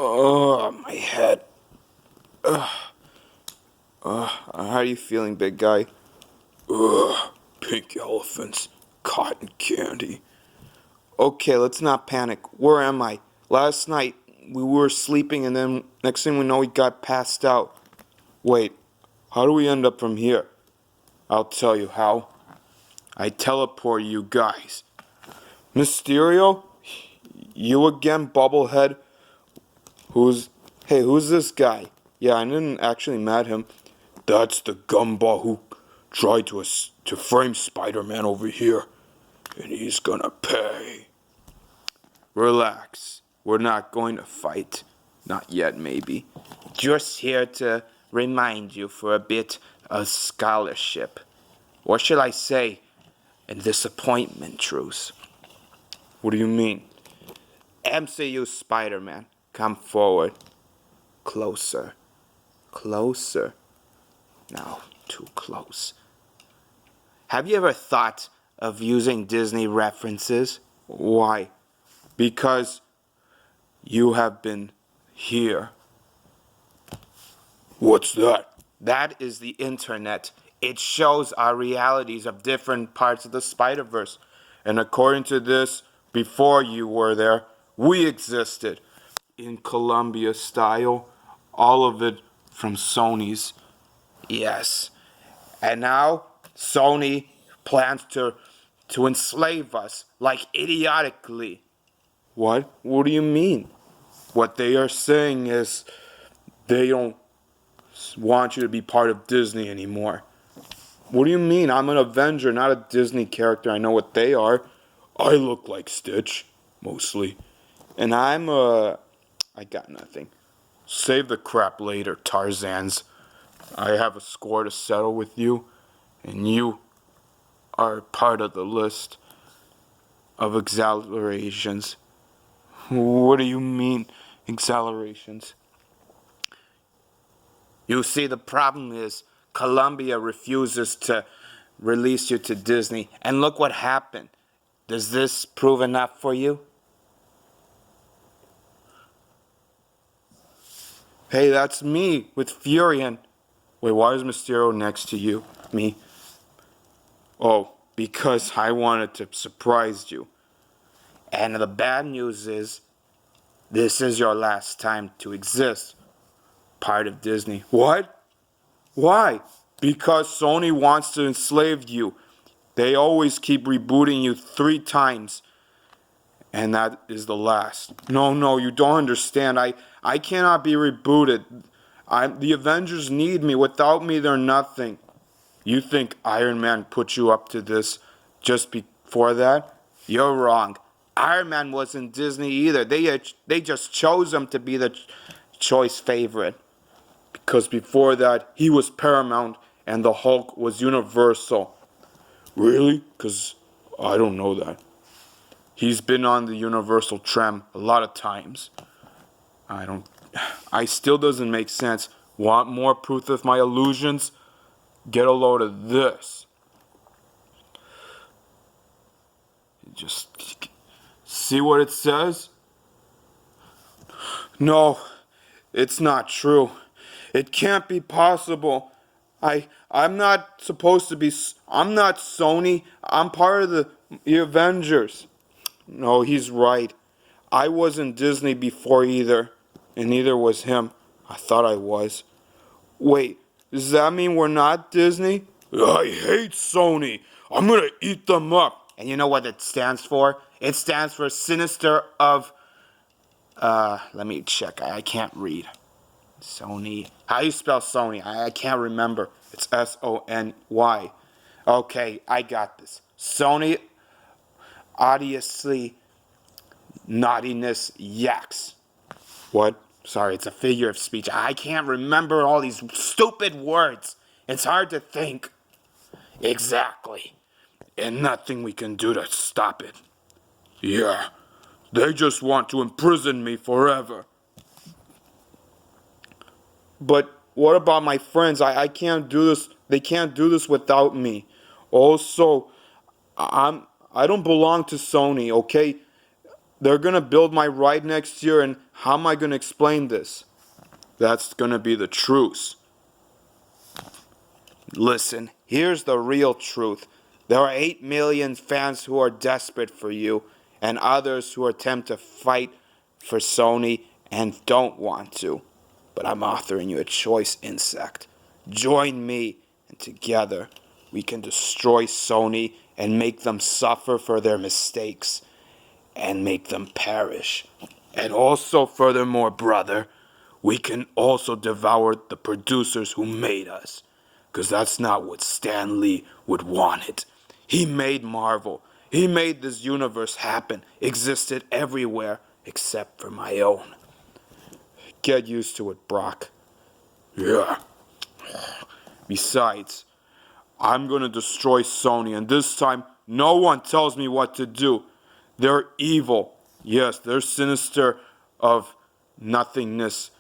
Oh, my head. How are you feeling, big guy? Pink elephants, cotton candy. Okay, let's not panic. Where am I? Last night, we were sleeping and then next thing we know, we got passed out. Wait, how do we end up from here? I'll tell you how. I teleport you guys. Mysterio? You again, Bubblehead? Who's this guy? Yeah, I didn't actually met him. That's the gumball who tried to frame Spider-Man over here. And he's gonna pay. Relax. We're not going to fight. Not yet, maybe. Just here to remind you for a bit of scholarship. Or should I say, a disappointment truce. What do you mean? MCU Spider-Man, come forward. Closer. Closer. No, too close. Have you ever thought of using Disney references? Why? Because you have been here. What's that? That is the internet. It shows our realities of different parts of the Spider-Verse. And according to this, before you were there, we existed. In Columbia style. All of it from Sony's. Yes. And now, Sony plans to enslave us, like idiotically. What? What do you mean? What they are saying is they don't want you to be part of Disney anymore. What do you mean? I'm an Avenger, not a Disney character. I know what they are. I look like Stitch, mostly. And I got nothing. Save the crap later, Tarzans. I have a score to settle with you, and you are part of the list of exaggerations. What do you mean, exaggerations? You see, the problem is Columbia refuses to release you to Disney, and look what happened. Does this prove enough for you? Hey, that's me with Furion. Wait, why is Mysterio next to you? Me? Oh, because I wanted to surprise you. And the bad news is, this is your last time to exist. Part of Disney. What? Why? Because Sony wants to enslave you. They always keep rebooting you 3 times. And that is the last. No, you don't understand. I cannot be rebooted. The Avengers need me. Without me, they're nothing. You think Iron Man put you up to this just before that? You're wrong. Iron Man wasn't Disney either. They just chose him to be the choice favorite. Because before that, he was Paramount and the Hulk was Universal. Really? Because I don't know that. He's been on the Universal tram a lot of times. I still doesn't make sense. Want more proof of my illusions? Get a load of this. Just see what it says? No, it's not true. It can't be possible. I'm not supposed to be. I'm not Sony. I'm part of the Avengers. No, he's right. I wasn't Disney before either, and neither was him. I thought I was. Wait, does that mean we're not Disney? I hate Sony. I'm gonna eat them up. And you know what it stands for? It stands for Sinister of... let me check. I can't read. Sony. How do you spell Sony? I can't remember. It's S-O-N-Y. Okay, I got this. Sony, obviously, naughtiness yaks. What? Sorry, it's a figure of speech. I can't remember all these stupid words. It's hard to think. Exactly. And nothing we can do to stop it. Yeah, they just want to imprison me forever. But what about my friends? I can't do this. They can't do this without me. Also, I don't belong to Sony, okay? they're going to build my ride next year, and how am I going to explain this? That's going to be the truce. Listen, here's the real truth. There are 8 million fans who are desperate for you, and others who attempt to fight for Sony and don't want to. But I'm offering you a choice, insect. Join me, and together we can destroy Sony and make them suffer for their mistakes and make them perish. And also, furthermore, brother, we can also devour the producers who made us. Because that's not what Stan Lee would want it. He made Marvel. He made this universe happen. Existed everywhere except for my own. Get used to it, Brock. Yeah. Besides, I'm going to destroy Sony, and this time no one tells me what to do. They're evil. Yes, their sinister of nothingness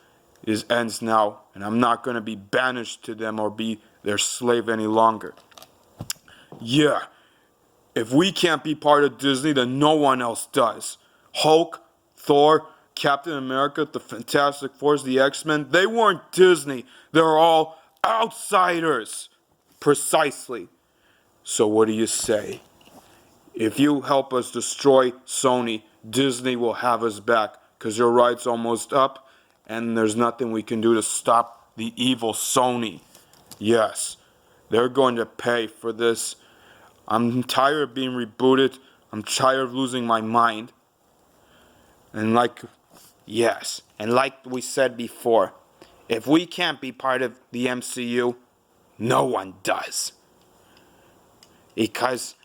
ends now, and I'm not going to be banished to them or be their slave any longer. Yeah, if we can't be part of Disney, then no one else does. Hulk, Thor, Captain America, the Fantastic Four, the X-Men, they weren't Disney. They're all outsiders. Precisely. So what do you say? If you help us destroy Sony, Disney will have us back, because your ride's almost up, and there's nothing we can do to stop the evil Sony. Yes, they're going to pay for this. I'm tired of being rebooted. I'm tired of losing my mind. And like we said before, if we can't be part of the MCU, no one does. Because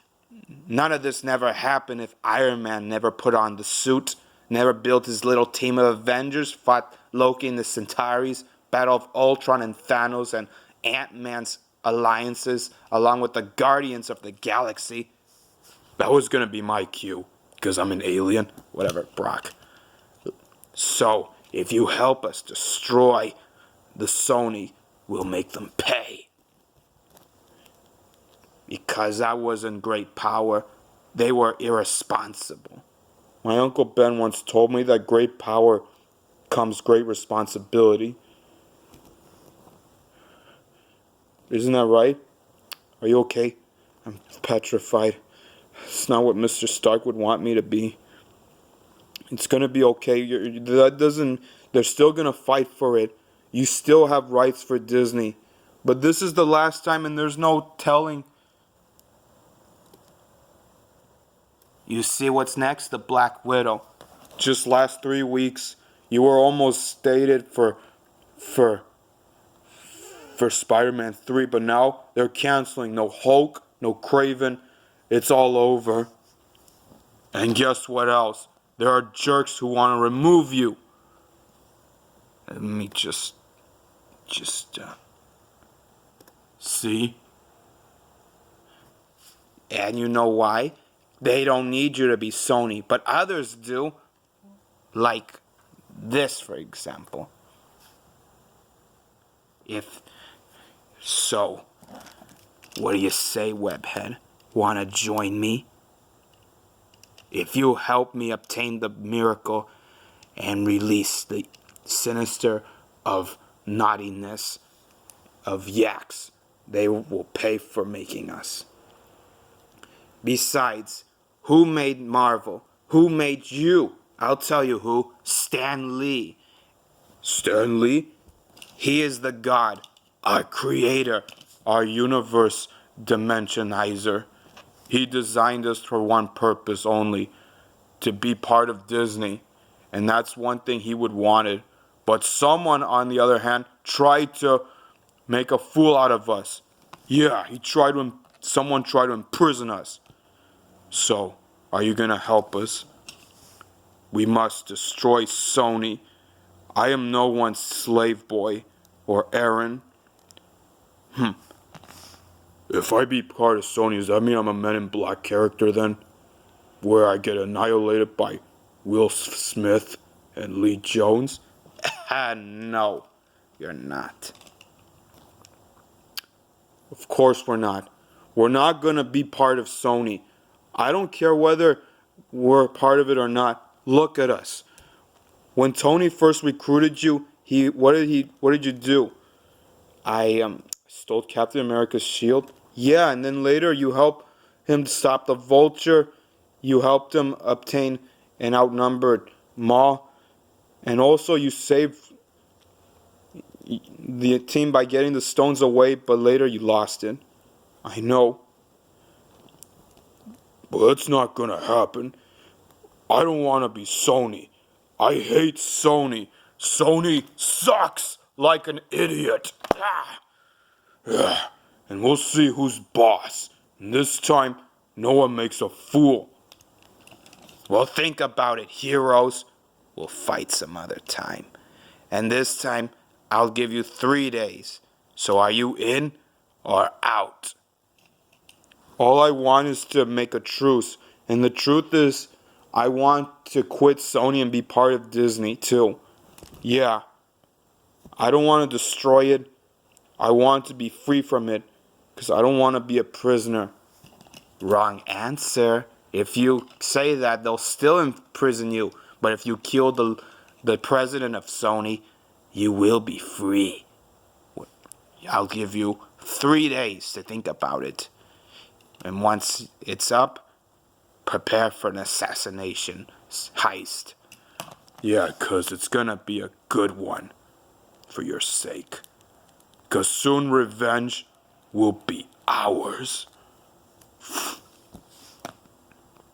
none of this never happened if Iron Man never put on the suit, never built his little team of Avengers, fought Loki and the Centauris, Battle of Ultron and Thanos, and Ant-Man's alliances, along with the Guardians of the Galaxy. That was going to be my cue, because I'm an alien. Whatever, Brock. So, if you help us destroy the Sony, we'll make them pay. Because that wasn't great power, they were irresponsible. My Uncle Ben once told me that great power comes great responsibility. Isn't that right? Are you okay? I'm petrified. It's not what Mr. Stark would want me to be. It's gonna be okay. They're still gonna fight for it. You still have rights for Disney. But this is the last time, and there's no telling. You see what's next? The Black Widow. Just last 3 weeks, you were almost stated for Spider-Man 3, but now they're canceling. No Hulk, no Kraven. It's all over. And guess what else? There are jerks who want to remove you. Let me just see. And you know why? They don't need you to be Sony, but others do. Like this, for example. So, what do you say, Webhead? Wanna join me? If you help me obtain the miracle and release the sinister of naughtiness of yaks, they will pay for making us. Besides, who made Marvel? Who made you? I'll tell you who. Stan Lee. Stan Lee? He is the God, our creator, our universe dimensionizer. He designed us for one purpose only, to be part of Disney. And that's one thing he would wanted. But someone, on the other hand, tried to make a fool out of us. Yeah, someone tried to imprison us. So, are you going to help us? We must destroy Sony. I am no one's slave boy or Aaron. If I be part of Sony, does that mean I'm a Men in Black character then? Where I get annihilated by Will Smith and Lee Jones? No, you're not. Of course we're not. We're not going to be part of Sony. I don't care whether we're part of it or not. Look at us. When Tony first recruited you, what did you do? I stole Captain America's shield. Yeah, and then later you helped him stop the Vulture. You helped him obtain an outnumbered Maw, and also you saved the team by getting the stones away, but later you lost it. I know. But that's not gonna happen. I don't wanna be Sony. I hate Sony. Sony sucks like an idiot. And we'll see who's boss. And this time, no one makes a fool. Well, think about it, heroes. We'll fight some other time. And this time, I'll give you 3 days. So are you in or out? All I want is to make a truce. And the truth is, I want to quit Sony and be part of Disney too. Yeah. I don't want to destroy it. I want to be free from it. Because I don't want to be a prisoner. Wrong answer. If you say that, they'll still imprison you. But if you kill the president of Sony, you will be free. I'll give you 3 days to think about it. And once it's up, prepare for an assassination heist. Yeah, 'cause it's gonna be a good one. For your sake. 'Cause soon revenge will be ours.